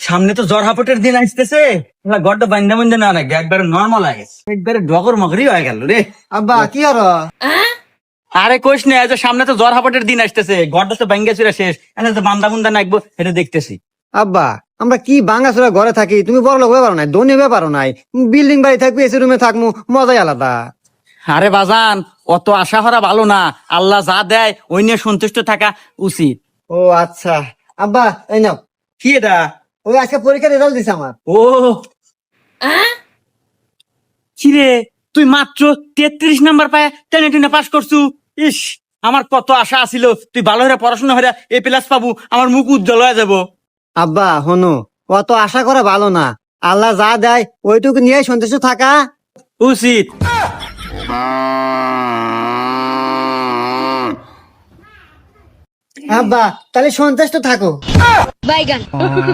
সামনে তো জ্বর হাপটের দিন আসতেছে, গড়টা বান্ধা বান্ধা না নাকি একবারে নর্মাল হয়ে গেছে, একবারে ডগর মগরি হয়ে গেল রে। আব্বা কি হলো? আরে কইস না, যে সামনে তো জ্বর হাপটের দিন আসতেছে, গড়টা তো বাঙ্গা চুরা শেষ, এখন তো বান্ধা বুন্দা নাকবো এটা দেখতেছি। আব্বা আমরা কি ভাঙাচোরা ঘরে থাকি, তুমি বড় লোক ব্যাপারও নাই, ধনী ব্যাপারও নাই, বিল্ডিং বাড়ি থাকবি, এসি রুমে থাকবো, মজাই আলাদা। আরে বাজান, অত আশা করা ভালো না, আল্লাহ যা দেয় ওই নিয়ে সন্তুষ্ট থাকা উচিত। ও আচ্ছা আব্বা এই নাও, কি এটা? ওই আজকে পরীক্ষার রেজাল্ট দিছে আমার। ও কিরে, তুই মাত্র 33 নাম্বার পায় টেনে টেনে পাস করছু। ইস, আমার কত আশা আছিল তুই ভালো হয়ে পড়াশোনা হয়ে এ প্লাস পাবো, আমার মুখ উজ্জ্বল হয়ে যাবো। আব্বা হনু, অত আশা করা ভালো না, আল্লাহ যা দেয় ওইটুকু নিয়ে সন্তুষ্ট থাকা উচিত। আব্বা তাহলে সন্তুষ্ট থাকো। বাইগান